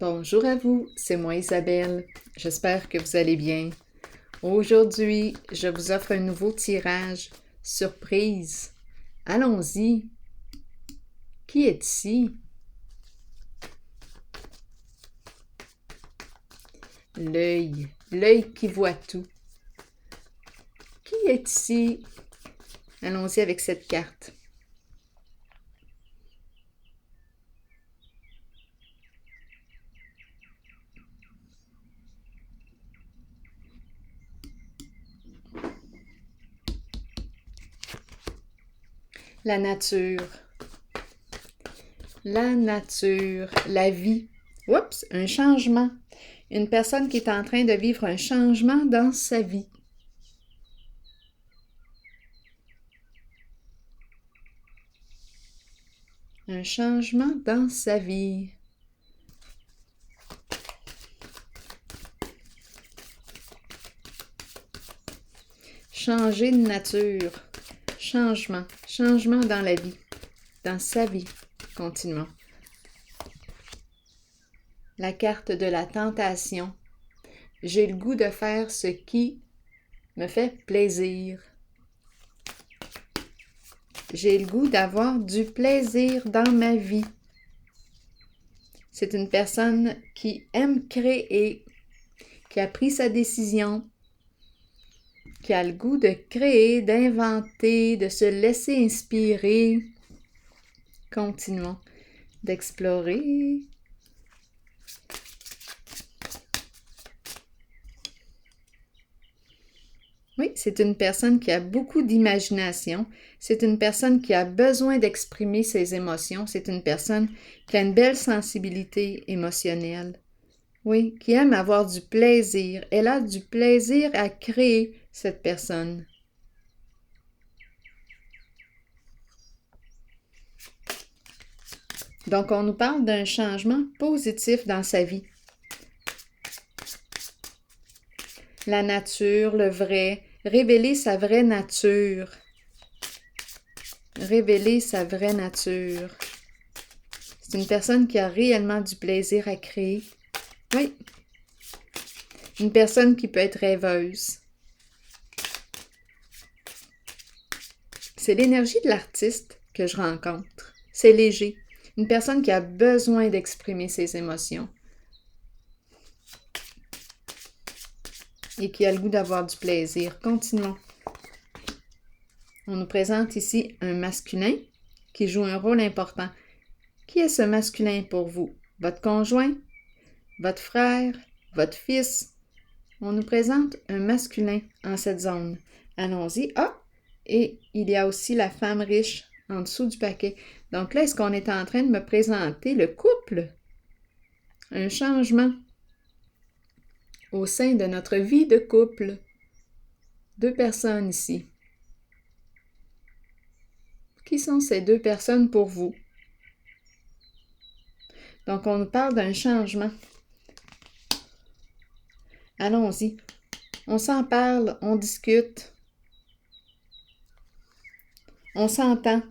Bonjour à vous, c'est moi Isabelle. J'espère que vous allez bien. Aujourd'hui, je vous offre un nouveau tirage surprise. Allons-y. Qui est ici? L'œil qui voit tout. Qui est ici? Allons-y avec cette carte. La nature. La nature, la vie. Oups, un changement. Une personne qui est en train de vivre un changement dans sa vie. Un changement dans sa vie. Changer de nature. Changement. Changement dans la vie. Dans sa vie. Continuons. La carte de la tentation. J'ai le goût de faire ce qui me fait plaisir. J'ai le goût d'avoir du plaisir dans ma vie. C'est une personne qui aime créer, qui a pris sa décision, qui a le goût de créer, d'inventer, de se laisser inspirer. Continuons d'explorer. Oui, c'est une personne qui a beaucoup d'imagination. C'est une personne qui a besoin d'exprimer ses émotions. C'est une personne qui a une belle sensibilité émotionnelle. Oui, qui aime avoir du plaisir. Elle a du plaisir à créer, cette personne. Donc, on nous parle d'un changement positif dans sa vie. La nature, le vrai, révéler sa vraie nature. Révéler sa vraie nature. C'est une personne qui a réellement du plaisir à créer. Oui. Une personne qui peut être rêveuse. C'est l'énergie de l'artiste que je rencontre. C'est léger. Une personne qui a besoin d'exprimer ses émotions. Et qui a le goût d'avoir du plaisir. Continuons. On nous présente ici un masculin qui joue un rôle important. Qui est ce masculin pour vous? Votre conjoint? Votre frère? Votre fils? On nous présente un masculin en cette zone. Allons-y. Ah! Et il y a aussi la femme riche en dessous du paquet. Donc là, est-ce qu'on est en train de me présenter le couple? Un changement au sein de notre vie de couple. Deux personnes ici. Qui sont ces deux personnes pour vous? Donc, on nous parle d'un changement. Allons-y. On s'en parle, on discute. On s'entend.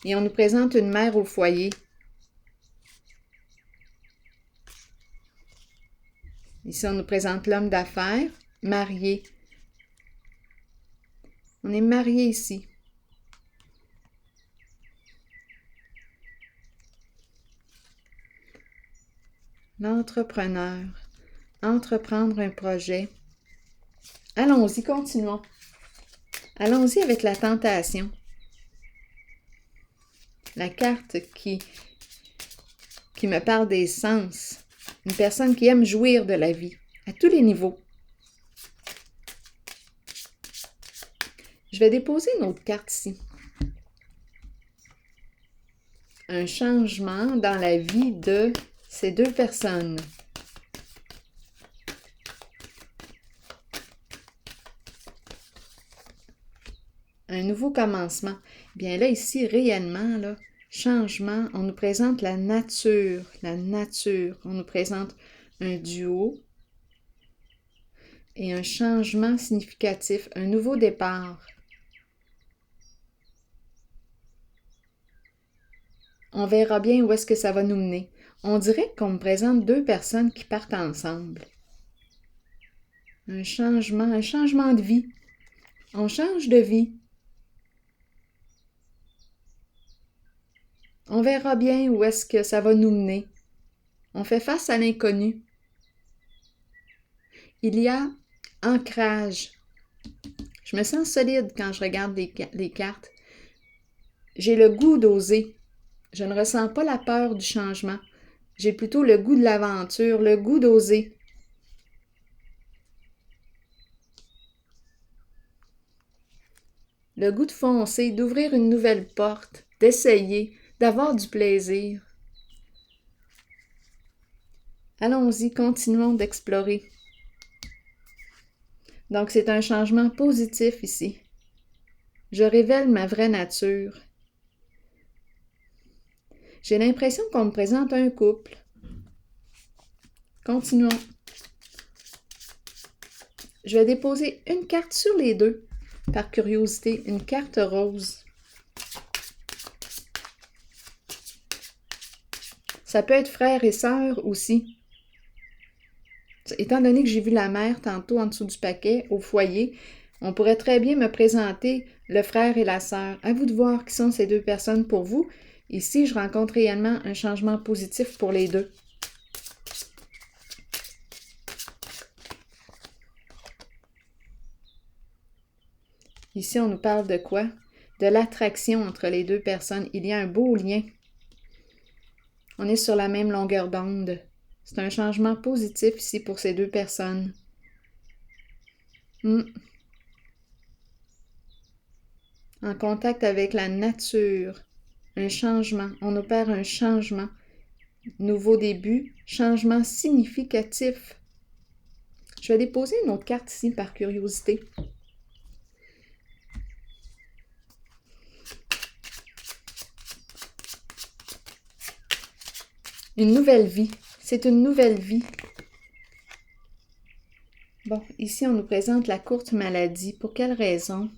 Et on nous présente une mère au foyer. Ici, on nous présente l'homme d'affaires, marié. On est marié ici. L'entrepreneur. Entreprendre un projet. Allons-y, continuons. Allons-y avec la tentation. La carte qui me parle des sens. Une personne qui aime jouir de la vie, à tous les niveaux. Je vais déposer une autre carte ici. Un changement dans la vie de ces deux personnes. Un nouveau commencement. Bien là, ici, réellement, là, changement, on nous présente la nature. La nature. On nous présente un duo et un changement significatif, un nouveau départ. On verra bien où est-ce que ça va nous mener. On dirait qu'on me présente deux personnes qui partent ensemble. Un changement de vie. On change de vie. On verra bien où est-ce que ça va nous mener. On fait face à l'inconnu. Il y a ancrage. Je me sens solide quand je regarde les cartes. J'ai le goût d'oser. Je ne ressens pas la peur du changement. J'ai plutôt le goût de l'aventure, le goût d'oser. Le goût de foncer, d'ouvrir une nouvelle porte, d'essayer, d'avoir du plaisir. Allons-y, continuons d'explorer. Donc, c'est un changement positif ici. Je révèle ma vraie nature. J'ai l'impression qu'on me présente un couple. Continuons. Je vais déposer une carte sur les deux, par curiosité, une carte rose. Ça peut être frère et sœur aussi. Étant donné que j'ai vu la mère tantôt en dessous du paquet, au foyer, on pourrait très bien me présenter le frère et la sœur. À vous de voir qui sont ces deux personnes pour vous. Ici, je rencontre réellement un changement positif pour les deux. Ici, on nous parle de quoi? De l'attraction entre les deux personnes. Il y a un beau lien. On est sur la même longueur d'onde. C'est un changement positif ici pour ces deux personnes. En contact avec la nature. Un changement. On opère un changement. Nouveau début. Changement significatif. Je vais déposer une autre carte ici par curiosité. Une nouvelle vie. C'est une nouvelle vie. Bon, ici, on nous présente la courte maladie. Pour quelle raison?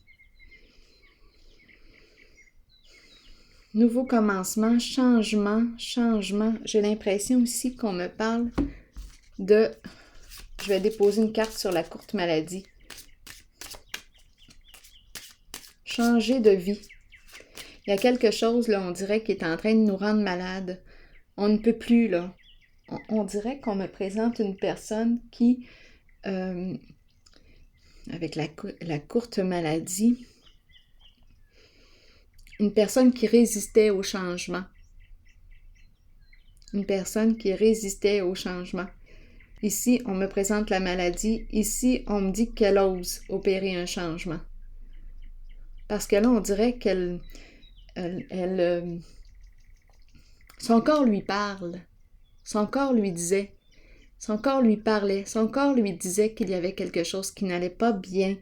Nouveau commencement, changement. J'ai l'impression ici qu'on me parle de... Je vais déposer une carte sur la courte maladie. Changer de vie. Il y a quelque chose, là, on dirait, qui est en train de nous rendre malades. On ne peut plus, là. On dirait qu'on me présente une personne qui, avec la courte maladie, une personne qui résistait au changement. Une personne qui résistait au changement. Ici, on me présente la maladie. Ici, on me dit qu'elle ose opérer un changement. Parce que là, on dirait qu'elle... son corps lui parle. Son corps lui disait. Son corps lui parlait. Son corps lui disait qu'il y avait quelque chose qui n'allait pas bien.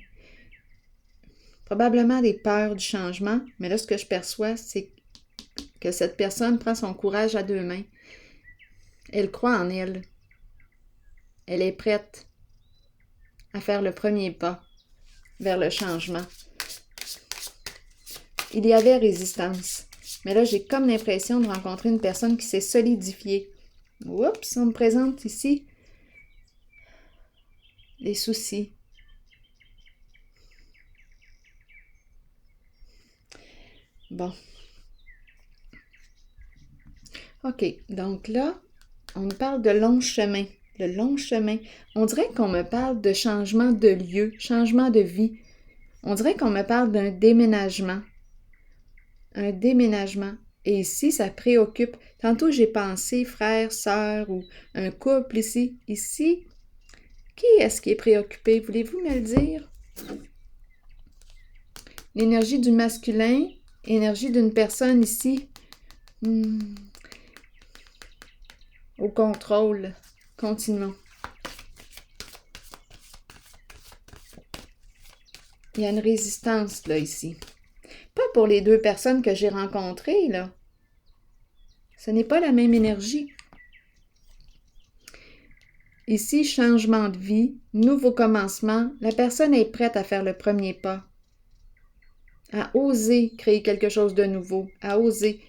Probablement des peurs du changement, mais là, ce que je perçois, c'est que cette personne prend son courage à deux mains. Elle croit en elle. Elle est prête à faire le premier pas vers le changement. Il y avait résistance, mais là, j'ai comme l'impression de rencontrer une personne qui s'est solidifiée. Oups, on me présente ici les soucis. Bon. OK, donc là, on me parle de long chemin. Le long chemin. On dirait qu'on me parle de changement de lieu, changement de vie. On dirait qu'on me parle d'un déménagement. Un déménagement. Et ici, ça préoccupe. Tantôt, j'ai pensé frère, sœur ou un couple ici. Ici, qui est-ce qui est préoccupé? Voulez-vous me le dire? L'énergie du masculin, énergie d'une personne ici. Au contrôle. Continuons. Il y a une résistance, là, ici. Pas pour les deux personnes que j'ai rencontrées, là. Ce n'est pas la même énergie. Ici, changement de vie, nouveau commencement. La personne est prête à faire le premier pas. À oser créer quelque chose de nouveau. À oser.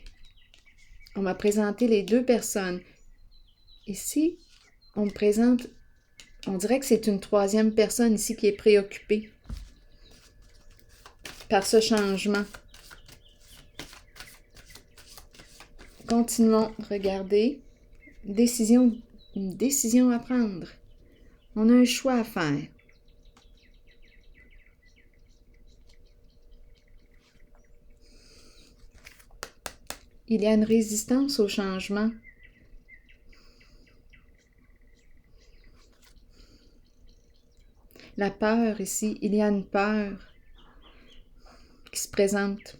On m'a présenté les deux personnes. Ici, on me présente, on dirait que c'est une troisième personne ici qui est préoccupée par ce changement. Continuons, regardez. Une décision à prendre. On a un choix à faire. Il y a une résistance au changement. La peur ici, il y a une peur qui se présente.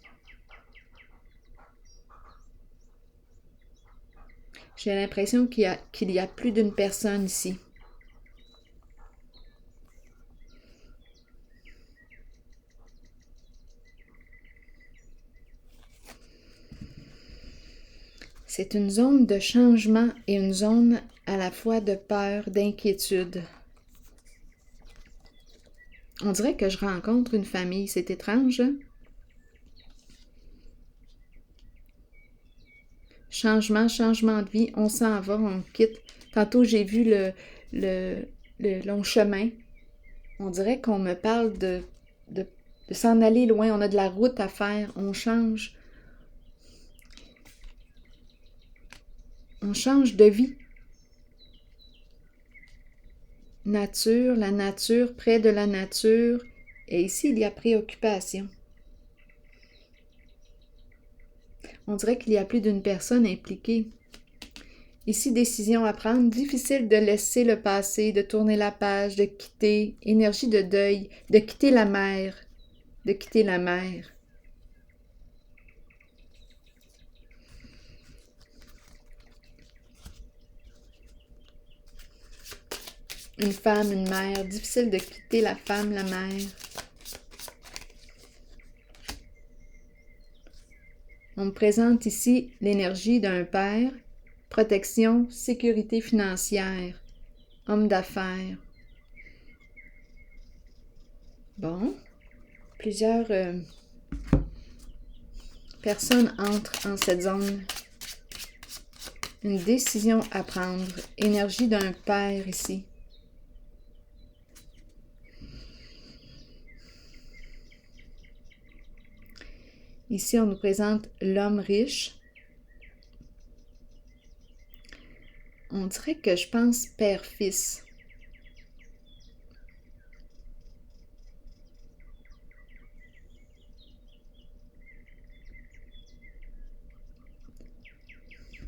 J'ai l'impression qu'il y a plus d'une personne ici. C'est une zone de changement et une zone à la fois de peur, d'inquiétude. On dirait que je rencontre une famille. C'est étrange, hein? Changement de vie. On s'en va, on quitte. Tantôt, j'ai vu le long chemin. On dirait qu'on me parle de s'en aller loin. On a de la route à faire. On change. On change de vie. Nature, la nature, près de la nature. Et ici, il y a préoccupation. On dirait qu'il y a plus d'une personne impliquée. Ici, décision à prendre. Difficile de laisser le passé, de tourner la page, de quitter. Énergie de deuil, de quitter la mer. De quitter la mer. Une femme, une mère. Difficile de quitter la femme, la mère. On me présente ici l'énergie d'un père, protection, sécurité financière, homme d'affaires. Bon, plusieurs personnes entrent en cette zone. Une décision à prendre, énergie d'un père ici. Ici, on nous présente l'homme riche. On dirait que je pense père-fils.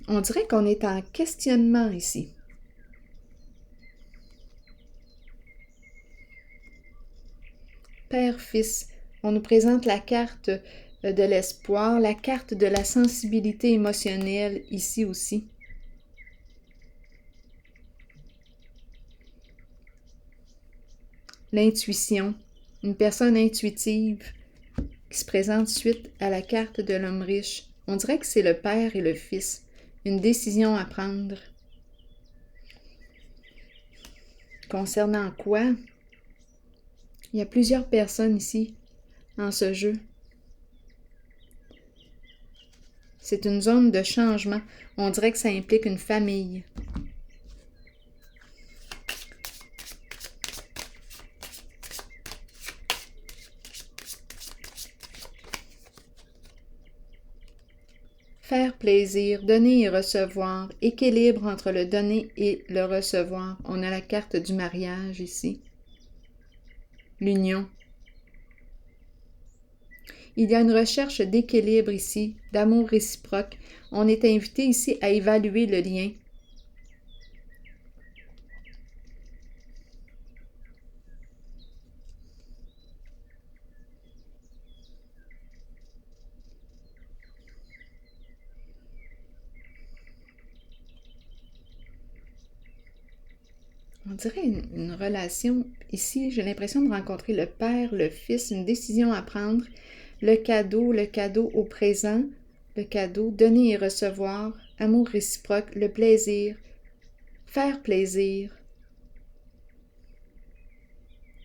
On dirait qu'on est en questionnement ici. Père-fils. On nous présente la carte de l'espoir, la carte de la sensibilité émotionnelle ici aussi. L'intuition, une personne intuitive qui se présente suite à la carte de l'homme riche. On dirait que c'est le père et le fils. Une décision à prendre. Concernant quoi? Il y a plusieurs personnes ici en ce jeu. C'est une zone de changement. On dirait que ça implique une famille. Faire plaisir, donner et recevoir, équilibre entre le donner et le recevoir. On a la carte du mariage ici. L'union. Il y a une recherche d'équilibre ici, d'amour réciproque. On est invité ici à évaluer le lien. On dirait une relation. Ici, j'ai l'impression de rencontrer le père, le fils, une décision à prendre, le cadeau au présent, le cadeau, donner et recevoir, amour réciproque, le plaisir, faire plaisir,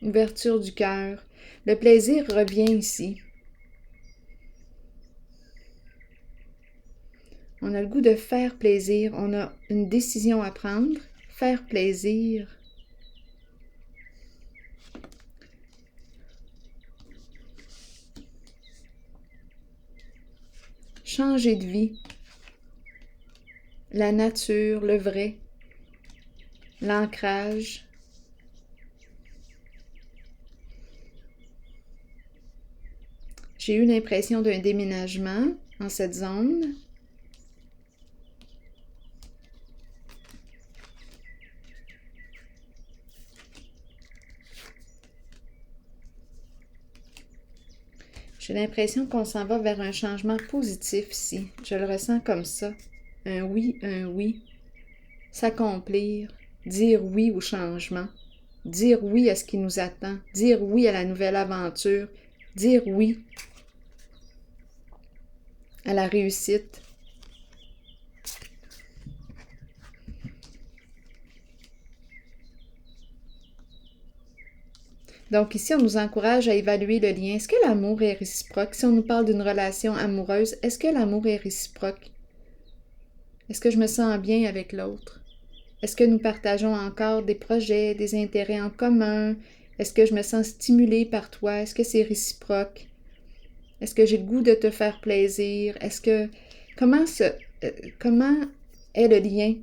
ouverture du cœur. Le plaisir revient ici. On a le goût de faire plaisir. On a une décision à prendre. Faire plaisir. Changer de vie. La nature, le vrai. L'ancrage. J'ai eu l'impression d'un déménagement en cette zone. J'ai l'impression qu'on s'en va vers un changement positif ici. Je le ressens comme ça. Un oui, un oui. S'accomplir. Dire oui au changement. Dire oui à ce qui nous attend. Dire oui à la nouvelle aventure. Dire oui à la réussite. Donc ici, on nous encourage à évaluer le lien. Est-ce que l'amour est réciproque? Si on nous parle d'une relation amoureuse, est-ce que l'amour est réciproque? Est-ce que je me sens bien avec l'autre? Est-ce que nous partageons encore des projets, des intérêts en commun? Est-ce que je me sens stimulée par toi? Est-ce que c'est réciproque? Est-ce que j'ai le goût de te faire plaisir? Comment est le lien,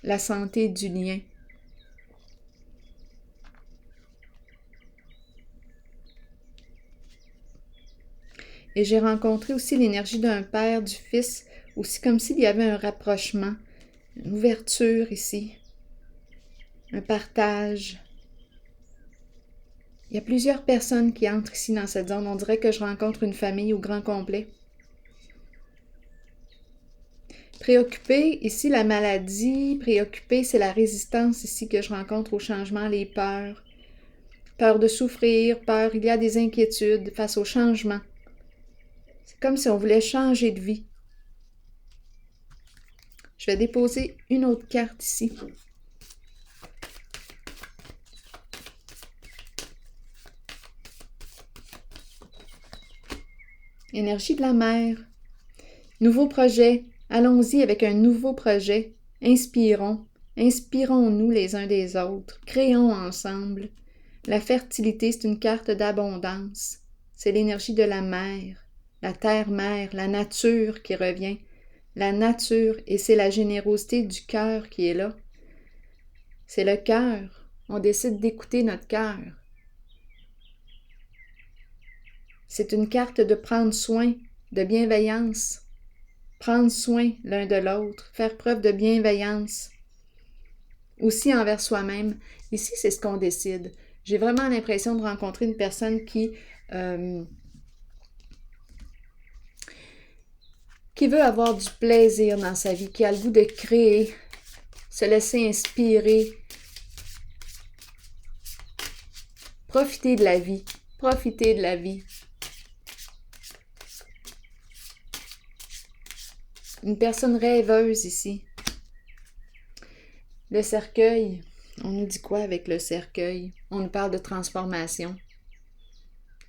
la santé du lien? Et j'ai rencontré aussi l'énergie d'un père, du fils, aussi comme s'il y avait un rapprochement, une ouverture ici, un partage. Il y a plusieurs personnes qui entrent ici dans cette zone. On dirait que je rencontre une famille au grand complet. Préoccupé, ici la maladie, préoccupé, c'est la résistance ici que je rencontre au changement, les peurs. Peur de souffrir, peur, il y a des inquiétudes face au changement. C'est comme si on voulait changer de vie. Je vais déposer une autre carte ici. Énergie de la mer. Nouveau projet. Allons-y avec un nouveau projet. Inspirons. Inspirons-nous les uns des autres. Créons ensemble. La fertilité, c'est une carte d'abondance. C'est l'énergie de la mer, la terre-mère, la nature qui revient. La nature, et c'est la générosité du cœur qui est là. C'est le cœur. On décide d'écouter notre cœur. C'est une carte de prendre soin, de bienveillance. Prendre soin l'un de l'autre, faire preuve de bienveillance. Aussi envers soi-même. Ici, c'est ce qu'on décide. J'ai vraiment l'impression de rencontrer une personne qui veut avoir du plaisir dans sa vie, qui a le goût de créer, se laisser inspirer, profiter de la vie, profiter de la vie. Une personne rêveuse ici. Le cercueil, on nous dit quoi avec le cercueil? On nous parle de transformation.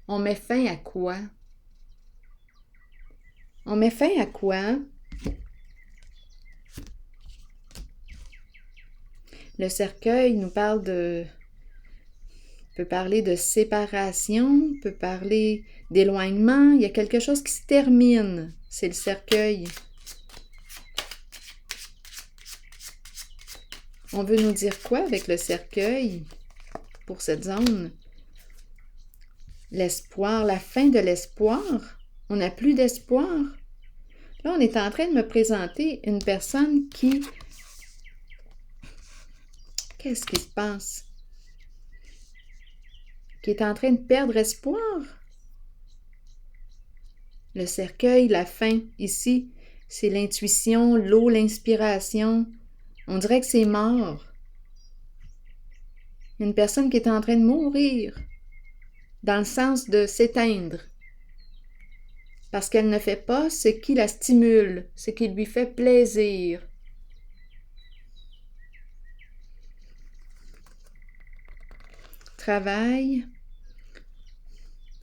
On met fin à quoi? On met fin à quoi? Le cercueil nous parle peut parler de séparation, peut parler d'éloignement. Il y a quelque chose qui se termine. C'est le cercueil. On veut nous dire quoi avec le cercueil pour cette zone? L'espoir, la fin de l'espoir. On n'a plus d'espoir. Là, on est en train de me présenter une personne qui... Qu'est-ce qui se passe? Qui est en train de perdre espoir. Le cercueil, la fin, ici, c'est l'intuition, l'eau, l'inspiration. On dirait que c'est mort. Une personne qui est en train de mourir, dans le sens de s'éteindre, parce qu'elle ne fait pas ce qui la stimule, ce qui lui fait plaisir. Travail,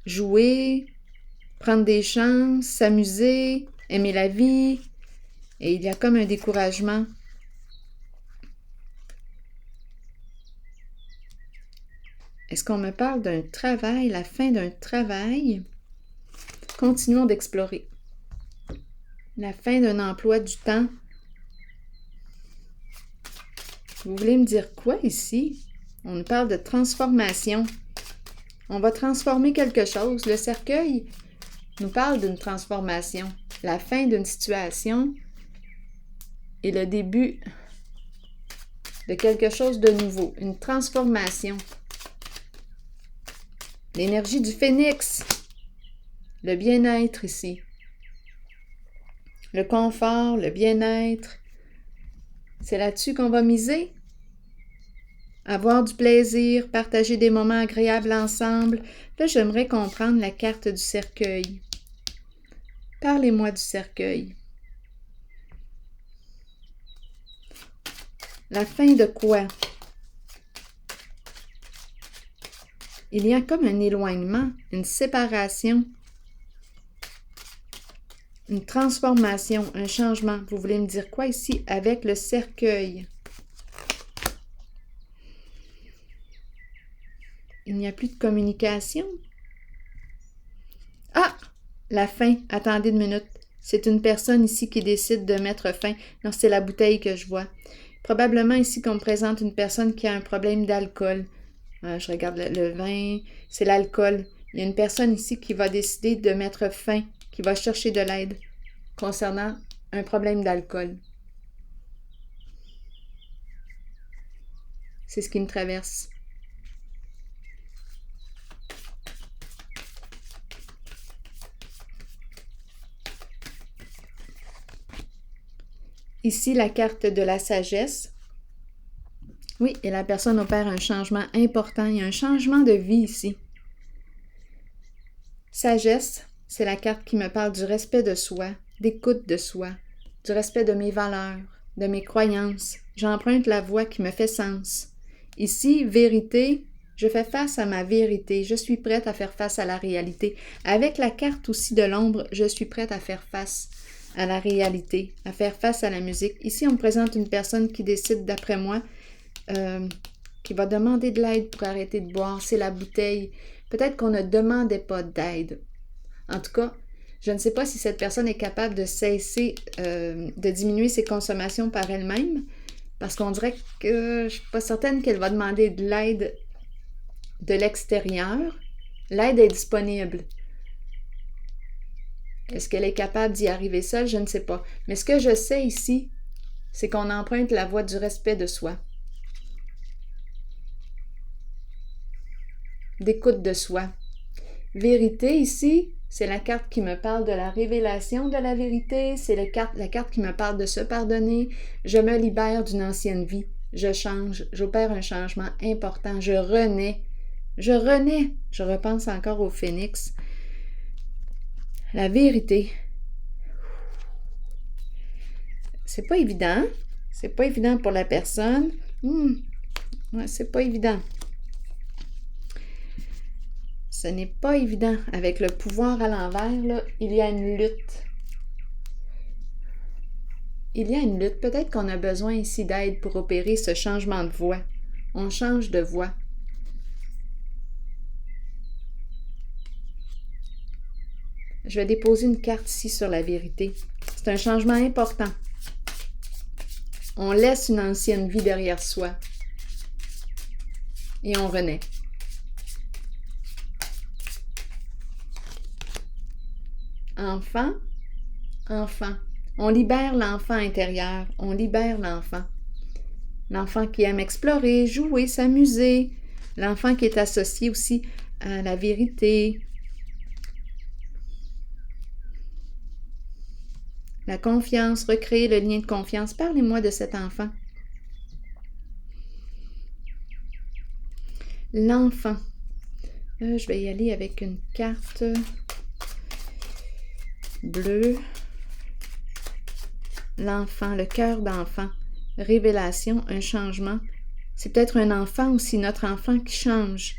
jouer, prendre des chances, s'amuser, aimer la vie, Et il y a comme un découragement. Est-ce qu'on me parle d'un travail, la fin d'un travail? Continuons d'explorer. La fin d'un emploi du temps. Vous voulez me dire quoi ici? On nous parle de transformation. On va transformer quelque chose. Le cercueil nous parle d'une transformation. La fin d'une situation et le début de quelque chose de nouveau. Une transformation. L'énergie du phénix. Le bien-être ici. Le confort, le bien-être. C'est là-dessus qu'on va miser. Avoir du plaisir, partager des moments agréables ensemble. Là, j'aimerais comprendre la carte du cercueil. Parlez-moi du cercueil. La fin de quoi? Il y a comme un éloignement, une séparation, une transformation, un changement. Vous voulez me dire quoi ici avec le cercueil? Il n'y a plus de communication. Ah! La fin. Attendez une minute. C'est une personne ici qui décide de mettre fin. Non, c'est la bouteille que je vois. Probablement ici qu'on me présente une personne qui a un problème d'alcool. Je regarde le vin. C'est l'alcool. Il y a une personne ici qui va décider de mettre fin, qui va chercher de l'aide concernant un problème d'alcool. C'est ce qui me traverse. Ici, la carte de la sagesse. Oui, et la personne opère un changement important. Il y a un changement de vie ici. Sagesse, c'est la carte qui me parle du respect de soi, d'écoute de soi, du respect de mes valeurs, de mes croyances. J'emprunte la voie qui me fait sens. Ici, vérité, je fais face à ma vérité. Je suis prête à faire face à la réalité. Avec la carte aussi de l'ombre, je suis prête à faire face à la réalité, à faire face à la musique. Ici, on me présente une personne qui décide, d'après moi, qui va demander de l'aide pour arrêter de boire. C'est la bouteille. Peut-être qu'on ne demandait pas d'aide. En tout cas, je ne sais pas si cette personne est capable de cesser, de diminuer ses consommations par elle-même, parce qu'on dirait que je ne suis pas certaine qu'elle va demander de l'aide de l'extérieur. L'aide est disponible. Est-ce qu'elle est capable d'y arriver seule? Je ne sais pas. Mais ce que je sais ici, c'est qu'on emprunte la voie du respect de soi, d'écoute de soi. Vérité ici, c'est la carte qui me parle de la révélation de la vérité, c'est la carte qui me parle de se pardonner. Je me libère d'une ancienne vie, je change, j'opère un changement important, je renais, je repense encore au phénix. La vérité. C'est pas évident. C'est pas évident pour la personne. Ouais, c'est pas évident. Ce n'est pas évident. Avec le pouvoir à l'envers, là, il y a une lutte. Il y a une lutte. Peut-être qu'on a besoin ici d'aide pour opérer ce changement de voie. On change de voie. Je vais déposer une carte ici sur la vérité. C'est un changement important. On laisse une ancienne vie derrière soi. Et on renaît. Enfant. On libère l'enfant intérieur. On libère l'enfant. L'enfant qui aime explorer, jouer, s'amuser. L'enfant qui est associé aussi à la vérité. La confiance, recréer le lien de confiance. Parlez-moi de cet enfant. L'enfant. Je vais y aller avec une carte bleue. L'enfant, le cœur d'enfant. Révélation, un changement. C'est peut-être un enfant aussi, notre enfant qui change.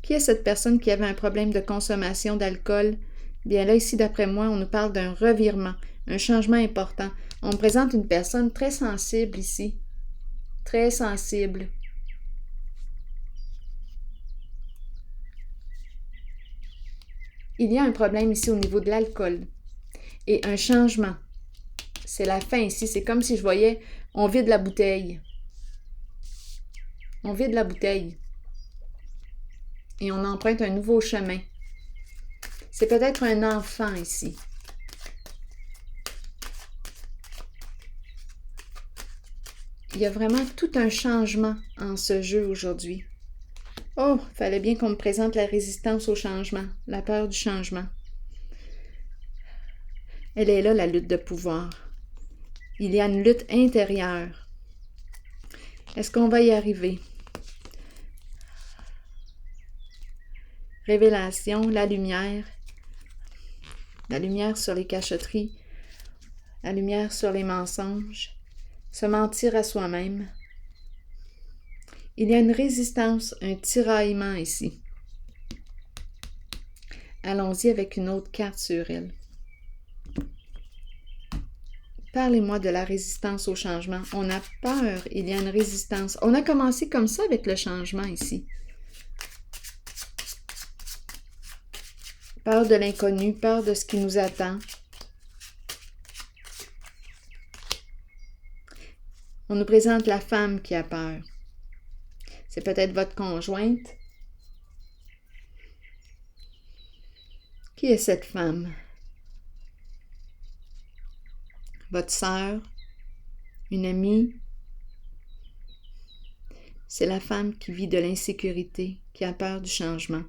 Qui est cette personne qui avait un problème de consommation d'alcool? Bien là, ici, d'après moi, on nous parle d'un revirement, un changement important. On me présente une personne très sensible ici. Très sensible. Il y a un problème ici au niveau de l'alcool et un changement. C'est la fin ici. C'est comme si je voyais, on vide la bouteille. On vide la bouteille. Et on emprunte un nouveau chemin. C'est peut-être un enfant ici. Il y a vraiment tout un changement en ce jeu aujourd'hui. Oh, fallait bien qu'on me présente la résistance au changement, la peur du changement. Elle est là, la lutte de pouvoir. Il y a une lutte intérieure. Est-ce qu'on va y arriver? Révélation, la lumière sur les cachotteries, la lumière sur les mensonges, se mentir à soi-même. Il y a une résistance, un tiraillement ici. Allons-y avec une autre carte sur elle. Parlez-moi de la résistance au changement. On a peur, il y a une résistance. On a commencé comme ça avec le changement ici. Peur de l'inconnu, peur de ce qui nous attend. On nous présente la femme qui a peur. C'est peut-être votre conjointe. Qui est cette femme? Votre sœur? Une amie? C'est la femme qui vit de l'insécurité, qui a peur du changement,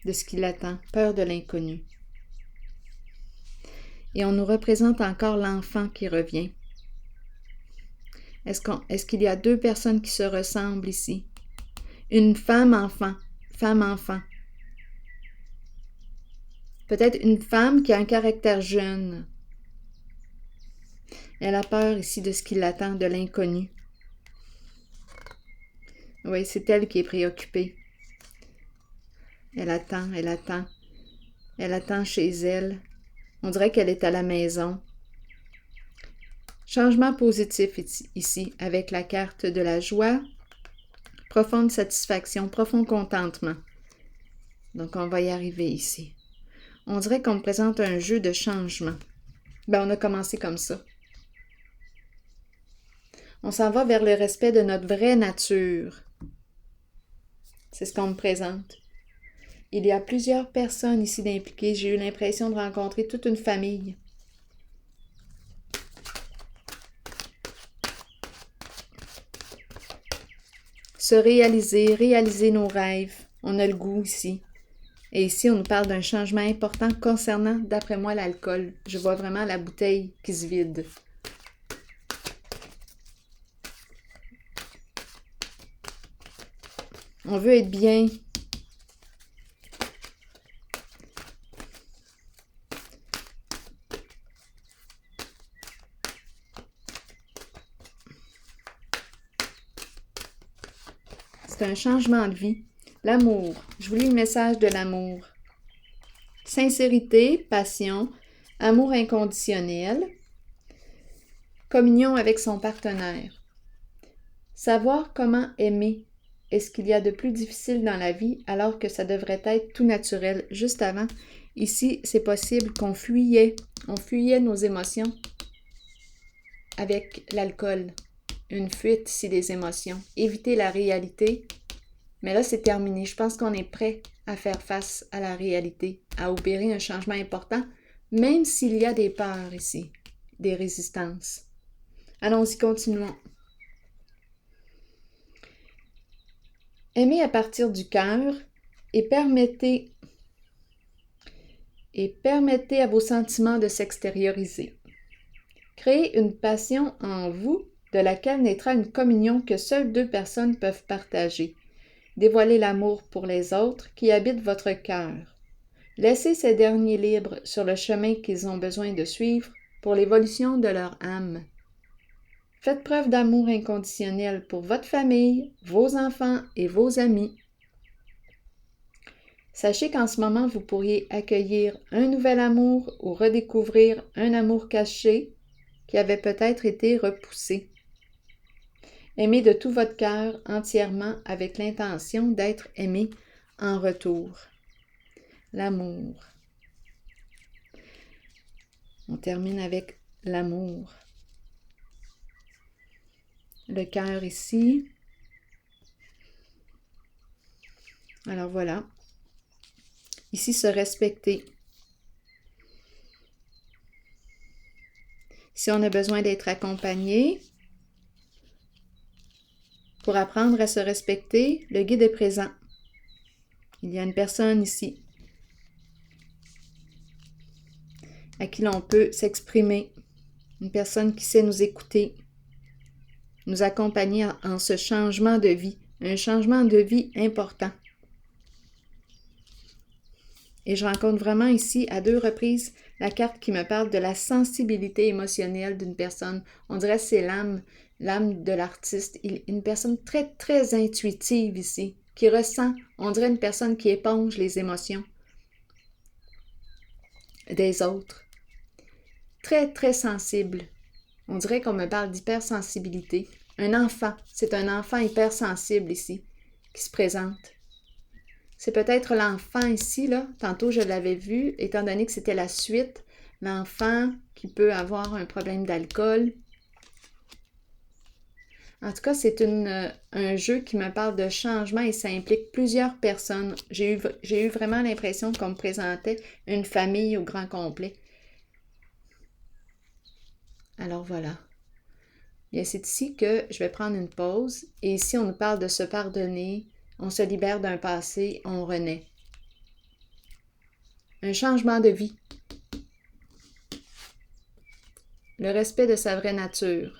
de ce qui l'attend, peur de l'inconnu. Et on nous représente encore l'enfant qui revient. Est-ce qu'il y a deux personnes qui se ressemblent ici? Une femme-enfant, femme-enfant. Peut-être une femme qui a un caractère jeune. Elle a peur ici de ce qui l'attend, de l'inconnu. Oui, c'est elle qui est préoccupée. Elle attend, elle attend. Elle attend chez elle. On dirait qu'elle est à la maison. Changement positif ici, avec la carte de la joie, profonde satisfaction, profond contentement. Donc, on va y arriver ici. On dirait qu'on me présente un jeu de changement. On a commencé comme ça. On s'en va vers le respect de notre vraie nature. C'est ce qu'on me présente. Il y a plusieurs personnes ici d'impliquées. J'ai eu l'impression de rencontrer toute une famille. Se réaliser, réaliser nos rêves. On a le goût ici. Et ici, on nous parle d'un changement important concernant, d'après moi, l'alcool. Je vois vraiment la bouteille qui se vide. On veut être bien. C'est un changement de vie. L'amour. Je vous lis le message de l'amour. Sincérité, passion, amour inconditionnel, communion avec son partenaire. Savoir comment aimer est ce qu'il y a de plus difficile dans la vie alors que ça devrait être tout naturel juste avant. Ici, c'est possible qu'on fuyait. On fuyait nos émotions avec l'alcool. Une fuite ici des émotions. Éviter la réalité. Mais là, c'est terminé. Je pense qu'on est prêt à faire face à la réalité, à opérer un changement important, même s'il y a des peurs ici, des résistances. Allons-y, continuons. Aimez à partir du cœur et permettez à vos sentiments de s'extérioriser. Créez une passion en vous de laquelle naîtra une communion que seules deux personnes peuvent partager. Dévoilez l'amour pour les autres qui habitent votre cœur. Laissez ces derniers libres sur le chemin qu'ils ont besoin de suivre pour l'évolution de leur âme. Faites preuve d'amour inconditionnel pour votre famille, vos enfants et vos amis. Sachez qu'en ce moment, vous pourriez accueillir un nouvel amour ou redécouvrir un amour caché qui avait peut-être été repoussé. Aimez de tout votre cœur entièrement avec l'intention d'être aimé en retour. L'amour. On termine avec l'amour. Le cœur ici. Alors voilà. Ici, se respecter. Si on a besoin d'être accompagné, pour apprendre à se respecter, le guide est présent. Il y a une personne ici à qui l'on peut s'exprimer, une personne qui sait nous écouter, nous accompagner en ce changement de vie, un changement de vie important. Et je rencontre vraiment ici, à 2 reprises, la carte qui me parle de la sensibilité émotionnelle d'une personne. On dirait que c'est l'âme de l'artiste. Une personne très, très intuitive ici, qui ressent, on dirait une personne qui éponge les émotions des autres. Très, très sensible. On dirait qu'on me parle d'hypersensibilité. Un enfant, c'est un enfant hypersensible ici, qui se présente. C'est peut-être l'enfant ici, là, tantôt je l'avais vu, étant donné que c'était la suite, l'enfant qui peut avoir un problème d'alcool. En tout cas, c'est un jeu qui me parle de changement et ça implique plusieurs personnes. J'ai eu vraiment l'impression qu'on me présentait une famille au grand complet. Alors voilà. Et c'est ici que je vais prendre une pause. Et ici, on nous parle de se pardonner. On se libère d'un passé, on renaît. Un changement de vie. Le respect de sa vraie nature.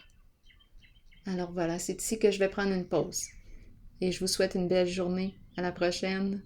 Alors voilà, c'est ici que je vais prendre une pause. Et je vous souhaite une belle journée. À la prochaine.